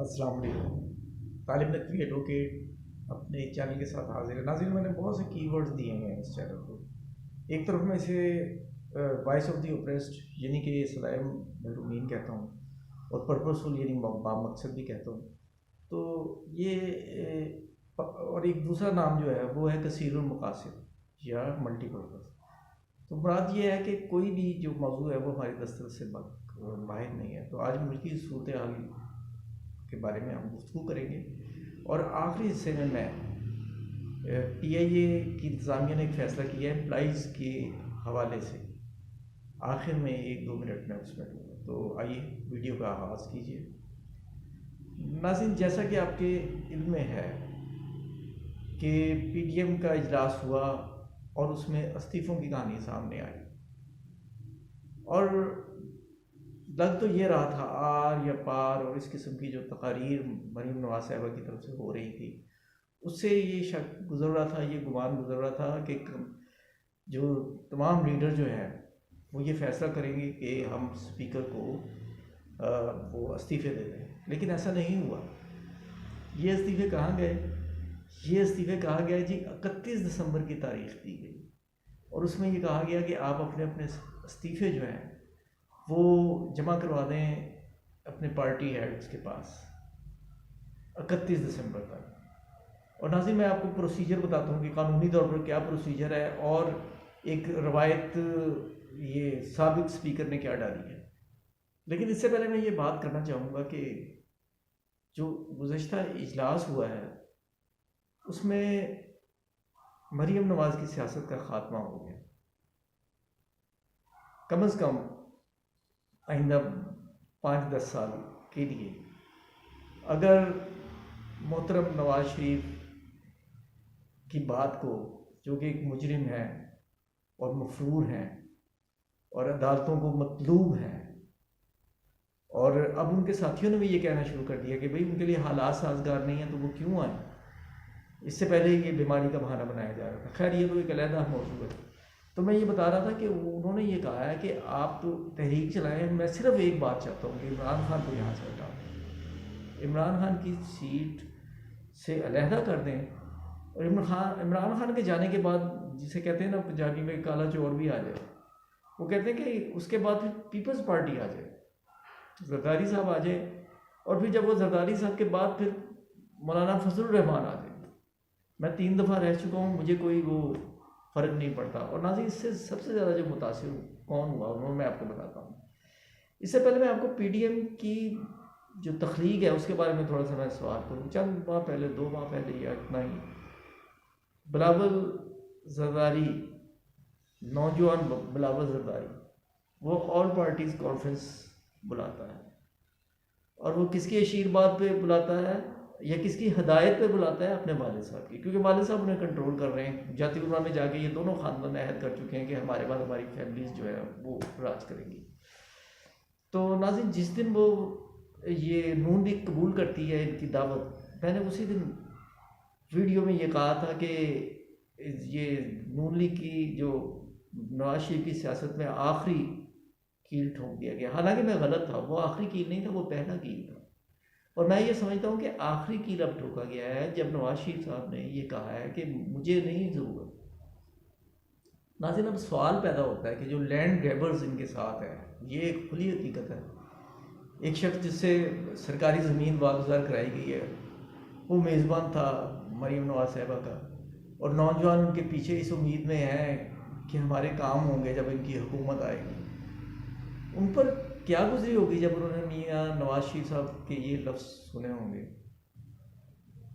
अस्सलाम वालेकुम। तालिब नकवी एडवोकेट अपने चैनल के साथ हाजिर है। नाज़रीन, मैंने बहुत से कीवर्ड्स दिए हैं इस चैनल को। एक तरफ मैं इसे वॉइस ऑफ द ओप्रेस्ड यानी कि सलाइम महरूमीन कहता हूँ, और पर्पसफुल यानी मकसद भी कहता हूँ। तो ये और एक दूसरा नाम जो है वो है कसीरुल मकासिद या मल्टीपर्पज़। तो मुराद ये है कि कोई भी जो मौजू है वो हमारी दस्तरस से बाहर नहीं है। तो आज मुल्क की सूरत हाल के बारे में हम गुफ्तगू करेंगे, और आखिरी हिस्से में मैं PIA की इंतज़ामिया ने एक फ़ैसला किया है एम्प्लॉइज़ के हवाले से। आखिर में 1-2 मिनट में उसमें दूँगा। तो आइए वीडियो का आगाज़ कीजिए। नाज़रीन, जैसा कि आपके इल्म में है कि PDM का इजलास हुआ और उसमें इस्तीफ़ों की कहानी सामने आई, और लग तो ये रहा था आर या पार और इस किस्म की जो तकारीर मरीम नवाज साहिबा की तरफ से हो रही थी, उससे ये शक गुजर रहा था, ये गुमान गुजर रहा था कि जो तमाम लीडर जो हैं वो ये फ़ैसला करेंगे कि हम स्पीकर को वो इस्तीफ़े दे दें। लेकिन ऐसा नहीं हुआ। ये इस्तीफ़े कहाँ गए? ये इस्तीफ़े कहा गया जी 31 दिसंबर की तारीख़ दी गई, और उसमें ये कहा गया कि आप अपने अपने इस्तीफ़े जो हैं वो जमा करवा दें अपने पार्टी हेड्स के पास 31 दिसंबर तक। और नाज़रीन, मैं आपको प्रोसीजर बताता हूँ कि कानूनी तौर पर क्या प्रोसीजर है, और एक रवायत ये साबिक स्पीकर ने क्या डाली है। लेकिन इससे पहले मैं ये बात करना चाहूँगा कि जो गुज़श्ता इजलास हुआ है उसमें मरीम नवाज़ की सियासत का ख़ात्मा हो गया। कम अज़ कम आइंदा 5-10 साल के लिए अगर मोहतरम नवाज शरीफ की बात को, जो कि एक मुजरिम है और मफरूर हैं और अदालतों को मतलूब हैं, और अब उनके साथियों ने भी ये कहना शुरू कर दिया कि भाई उनके लिए हालात साजगार नहीं है तो वो क्यों आए। इससे पहले ये बीमारी का बहाना बनाया जा रहा था। खैर, ये तो एक अलहदा मौजूद है। तो मैं ये बता रहा था कि उन्होंने ये कहा है कि आप तो तहरीक चलाएं, मैं सिर्फ एक बात चाहता हूँ कि इमरान खान को यहाँ से हटा दें, इमरान खान की सीट से अलहदा कर दें, और इमरान खान के जाने के बाद, जिसे कहते हैं ना पंजाबी में, काला चोर भी आ जाए, वो कहते हैं कि उसके बाद फिर पीपल्स पार्टी आ जाए, जरदारी साहब आ जाए, और फिर जब वो जरदारी साहब के बाद फिर मौलाना फजलुर रहमान आ जाए। मैं 3 दफ़ा रह चुका हूँ, मुझे कोई वो फ़र्क नहीं पड़ता। और नाज़रीन, इससे सबसे ज़्यादा जो मुतासिर कौन हुआ उन्होंने, मैं आपको बताता हूँ। इससे पहले मैं आपको PDM की जो तख्लीक है उसके बारे में थोड़ा सा मैं सवाल करूँ। चंद माह पहले, 2 माह पहले या इतना ही, बिलावल जरदारी, नौजवान बिलावल जरदारी, वो ऑल पार्टीज़ कॉन्फ्रेंस बुलाता है, और वो किसकी आशीर्वाद पे बुलाता है या किसकी हदायत पे बुलाता है? अपने वालिद साहब की, क्योंकि वालिद साहब उन्हें कंट्रोल कर रहे हैं। जाती उर्मा में जाके ये दोनों खानदान अहद कर चुके हैं कि हमारे बाद हमारी फैमिलीज जो है वो राज करेंगी। तो नाज़रीन, जिस दिन वो ये नून लीग कबूल करती है इनकी दावत, मैंने उसी दिन वीडियो में ये कहा था कि ये नून लीग की जो नवाज शरीफ की सियासत में आखिरी कील ठोक दिया गया। हालांकि मैं गलत था, वो आखिरी कील नहीं था, वो पहला कील था। और मैं ये समझता हूँ कि आखिरी कील अब ठोका गया है जब नवाज शरीफ साहब ने ये कहा है कि मुझे नहीं ज़रूरत। नाज़रीन, अब सवाल पैदा होता है कि जो लैंड ग्रैबर्स इनके साथ है, ये एक खुली हकीकत है। एक शख्स जिससे सरकारी ज़मीन वागुजार कराई गई है, वो मेज़बान था मरीम नवाज साहिबा का, और नौजवान उनके पीछे इस उम्मीद में हैं कि हमारे काम होंगे जब इनकी हुकूमत आएगी। उन पर क्या गुजरी होगी जब उन्होंने मियाँ नवाज शरीफ साहब के ये लफ्ज़ सुने होंगे।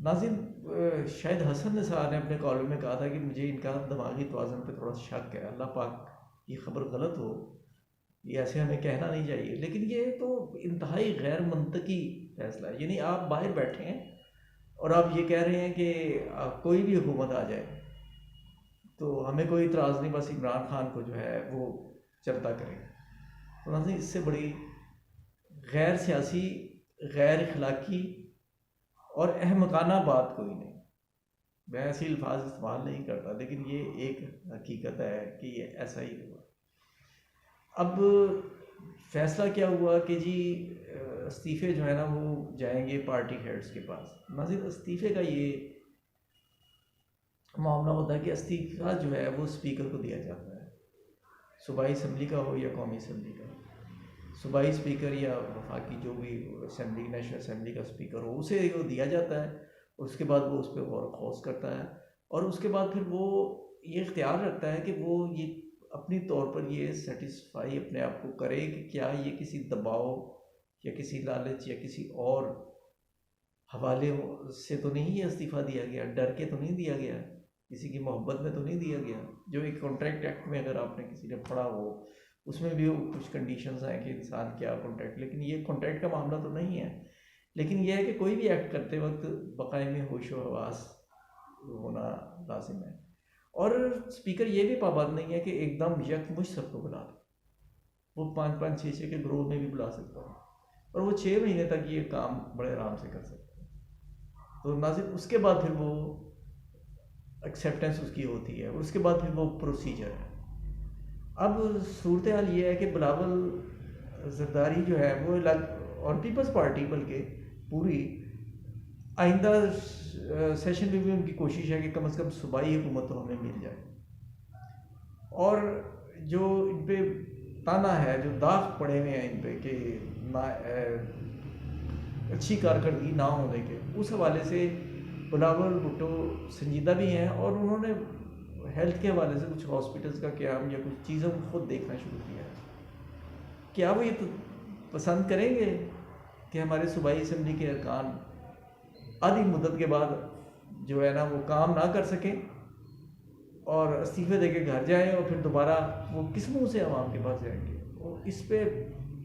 नाज़रीन, शायद हसन निसार ने अपने कॉलम में कहा था कि मुझे इनका दिमागी तवाज़ुन पे थोड़ा शक है। अल्लाह पाक ये ख़बर गलत हो, ये ऐसे हमें कहना नहीं चाहिए, लेकिन ये तो इंतहाई गैर मंतकी फ़ैसला है। यानी आप बाहर बैठे हैं और आप ये कह रहे हैं कि कोई भी हुकूमत आ जाए तो हमें कोई इतराज़ नहीं, बस इमरान खान को जो है वो चलता करें। तो नाज़रीन, इससे बड़ी गैर सियासी, गैर अखलाकी और अहमकाना बात कोई नहीं। मैं ऐसे अल्फाज इस्तेमाल नहीं करता, लेकिन ये एक हकीकत है कि ये ऐसा ही हुआ। अब फैसला क्या हुआ कि जी इस्तीफ़े जो है ना वो जाएंगे पार्टी हेड्स के पास। नाज़रीन, इस्तीफ़े का ये मामला होता है कि इस्तीफ़ा जो है वो स्पीकर को दिया जाता है, सूबाई असम्बली का हो या कौमी असम्बली का। सूबाई स्पीकर या वफाकी जो भी असम्बली, नेशनल असम्बली का स्पीकर हो, उसे वो दिया जाता है। उसके बाद वो उस पर गौर खौस करता है और उसके बाद फिर वो ये इख्तियार रखता है कि वो ये अपनी तौर पर ये सेटिस्फाई अपने आप को करे कि क्या ये किसी दबाव या किसी लालच या किसी और हवाले से तो नहीं ये इस्तीफ़ा दिया गया, डर के तो नहीं दिया गया, किसी की मोहब्बत में तो नहीं दिया गया। जो एक कॉन्ट्रैक्ट एक्ट में अगर आपने किसी ने पढ़ा हो, उसमें भी कुछ कंडीशंस हैं कि इंसान क्या कॉन्ट्रैक्ट, लेकिन ये कॉन्ट्रैक्ट का मामला तो नहीं है। लेकिन यह है कि कोई भी एक्ट करते वक्त बकाए में होश व हवास होना लाजिम है। और स्पीकर ये भी पाबंद नहीं है कि एकदम यकमुश्त सबको बुला दे, वो 5-5, 6-6 के ग्रोह में भी बुला सकता है और वो 6 महीने तक ये काम बड़े आराम से कर सकता है। तो नाज़रीन, उसके बाद फिर वो एक्सेप्टेंस उसकी होती है और उसके बाद फिर वो प्रोसीजर है। अब सूरत हाल ये है कि बिलावल ज़रदारी जो है वो और पीपल्स पार्टी बल्कि पूरी आइंदा सेशन में भी उनकी कोशिश है कि कम से कम सूबाई हुकूमत तो हमें मिल जाए। और जो इन पे ताना है, जो दाग पड़े हुए हैं इन पे कि ना अच्छी कारकर्दगी ना होने के, उस हवाले से बिलावल भुट्टो संजीदा भी हैं और उन्होंने हेल्थ के हवाले से कुछ हॉस्पिटल्स का क़याम या कुछ चीज़ों को खुद देखना शुरू किया है। क्या वो ये तो पसंद करेंगे कि हमारे सूबाई असम्बली के अरकान आधी मुद्दत के बाद जो है ना वो काम ना कर सकें और इस्तीफ़े दे के घर जाएँ और फिर दोबारा वो किस मुँह से आवाम के पास जाएंगे? और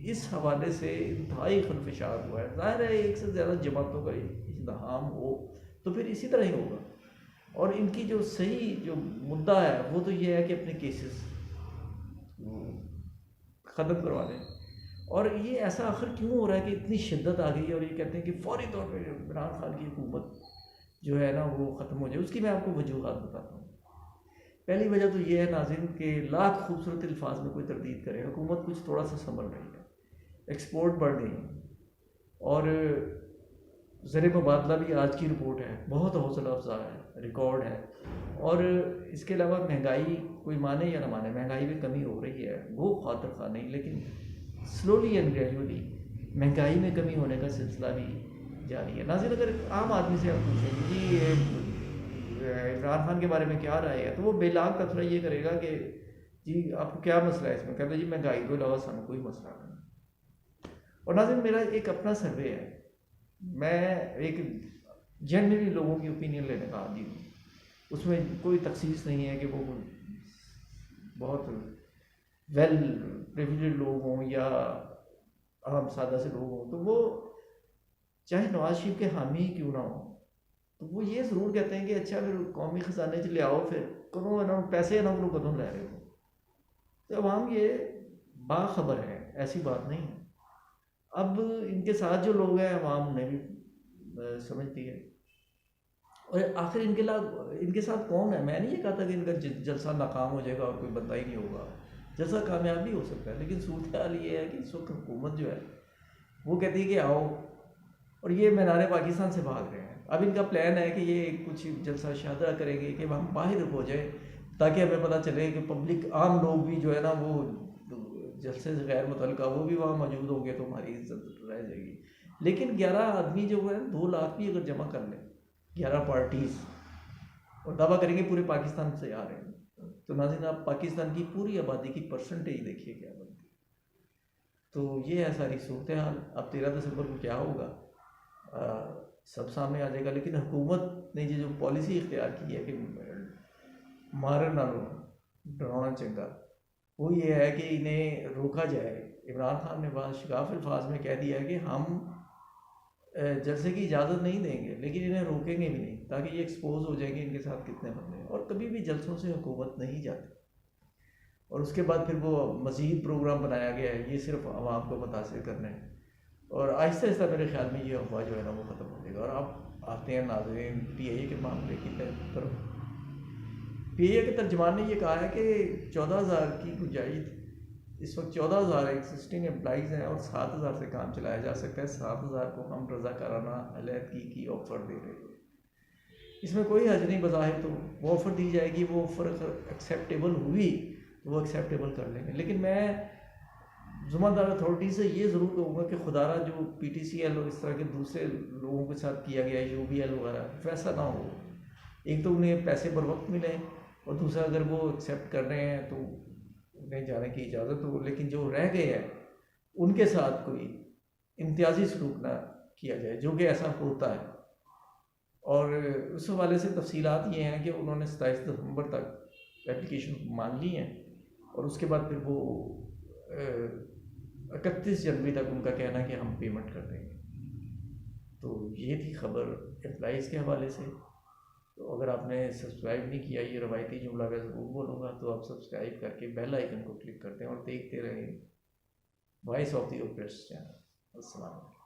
इस हवाले से इंतहाई खलफशार हुआ है। ज़ाहिर है एक से ज़्यादा जमातों का इज़्तिहाम हो तो फिर इसी तरह ही होगा। और इनकी जो सही जो मुद्दा है वो तो ये है कि अपने केसेस ख़त्म करवा दें। और ये ऐसा आखिर क्यों हो रहा है कि इतनी शिद्दत आ गई है और ये कहते हैं कि फौरी तौर पे इमरान खान की हुकूमत जो है ना वो ख़त्म हो जाए? उसकी मैं आपको वजूहात बताता हूँ। पहली वजह तो ये है नाज़रीन कि लाख खूबसूरत अल्फाज में कोई तरदीद करे, हुकूमत कुछ थोड़ा सा संभल रही है, एक्सपोर्ट बढ़ गई और ज़र मुबादला भी आज की रिपोर्ट है बहुत हौसला अफजा है, रिकॉर्ड है। और इसके अलावा महंगाई कोई माने या ना माने, महंगाई में कमी हो रही है, वो खातिर खा नहीं, लेकिन स्लोली एंड ग्रेजुअली महंगाई में कमी होने का सिलसिला भी जारी है। नाज़रीन, अगर आम आदमी से आप पूछेंगे जी ये इमरान खान के बारे में क्या राय है, तो वो बेलाग का थोड़ा ये करेगा कि जी आपको क्या मसला है इसमें, कहते जी महंगाई के अलावा सानू कोई मसला नहीं। और नाज़रीन, मेरा एक अपना सर्वे है, मैं एक जनरली लोगों की ओपिनियन लेने का आदी हूँ, उसमें कोई तखसीस नहीं है कि वो बहुत वेल प्रिविलेज्ड लोग हों या आम सादा से लोग हों, तो वो चाहे नवाज शरीफ के हामी ही क्यों ना हो, तो वो ये ज़रूर कहते हैं कि अच्छा फिर कौमी ख़जाने च ले आओ, फिर कदों इन्होंने पैसे इन्होंने कदों लै रहे हो। तो अवाम ये बाखबर है, ऐसी बात नहीं है। अब इनके साथ जो लोग हैं अवाम उन्हें भी समझती है। और आखिर इनके साथ कौन है? मैं नहीं ये कहता कि इनका जलसा नाकाम हो जाएगा और कोई बंदा ही नहीं होगा, जलसा कामयाब भी हो सकता है। लेकिन सूरत हाल ये है कि इस वक्त हुकूमत जो है वो कहती है कि आओ, और ये मीनार पाकिस्तान से भाग रहे हैं। अब इनका प्लान है कि ये कुछ जलसा शादरा करेंगे कि हम बाहर हो जाए ताकि हमें पता चले कि पब्लिक आम लोग भी जो है ना वो जलसे से गैर मुतल्लिका वो भी वहाँ मौजूद होंगे तो हमारी इज्जत रह जाएगी। लेकिन 11 आदमी जो है 2 लाख भी अगर जमा कर लें, 11 पार्टीज़, और दावा करेंगे पूरे पाकिस्तान से आ रहे हैं, तो नाज़रीन आप पाकिस्तान की पूरी आबादी की परसेंटेज देखिए क्या बनती है। तो ये है सारी सूरत हाल। अब 13 दिसंबर को क्या होगा सब सामने आ जाएगा। लेकिन हुकूमत ने ये जो पॉलिसी इख्तियार की है कि मारन ना लो डराना चंगा, वो ये है कि इन्हें रोका जाए। इमरान खान ने बाद शगाफ अल्फाज में कह दिया है कि हम जलसे की इजाज़त नहीं देंगे, लेकिन इन्हें रोकेंगे भी नहीं, ताकि ये एक्सपोज हो जाएंगे इनके साथ कितने बंदे हैं। और कभी भी जलसों से हुकूमत नहीं जाती। और उसके बाद फिर वो मज़ीद प्रोग्राम बनाया गया है, ये सिर्फ आवाम को मुतासिर करने हैं। और आहिस्ता आहिस्ता मेरे ख्याल में ये अफवाह जो है ना वो ख़त्म हो जाएगा। और आप आते हैं नाज़रीन PIA के मामले की तरफ। PIA के तर्जमान ने ये कहा है कि 14,000 की गुंजाइश इस वक्त 14,000 एग्जिस्टिंग एम्प्लॉइज़ हैं और 7,000 से काम चलाया जा सकता है। 7,000 को हम रज़ाकाराना अलहदगी की ऑफ़र दे रहे हैं। इसमें कोई हर्ज नहीं, बज़ाहिर तो वो ऑफ़र दी जाएगी, वो ऑफ़र अगर एक्सेप्टेबल हुई तो वो एक्सेप्टेबल कर लेंगे। लेकिन मैं ज़िम्मेदार अथॉरिटी से ये ज़रूर कहूँगा कि खुदारा जो PTCL और इस तरह के दूसरे लोगों के साथ किया गया है, UBL वगैरह, वैसा ना हो। एक तो उन्हें पैसे बर वक्त मिले, और दूसरा अगर वो एक्सेप्ट कर रहे हैं तो उन्हें जाने की इजाज़त हो, लेकिन जो रह गए हैं उनके साथ कोई इम्तियाजी सलूक ना किया जाए, जो कि ऐसा होता है। और उस हवाले से तफसीलात ये हैं कि उन्होंने 27 दिसंबर तक एप्लीकेशन मान ली हैं, और उसके बाद फिर वो 31 जनवरी तक उनका कहना है कि हम पेमेंट कर देंगे। तो ये थी खबर एम्प्लॉइज़ के हवाले से। तो अगर आपने सब्सक्राइब नहीं किया, ये रवायती जुमला मैं ज़रूर बोलूँगा, तो आप सब्सक्राइब करके बेल आइकन को क्लिक करते हैं और देखते रहें voice of the oppressed channel. अस्सलाम वालेकुम।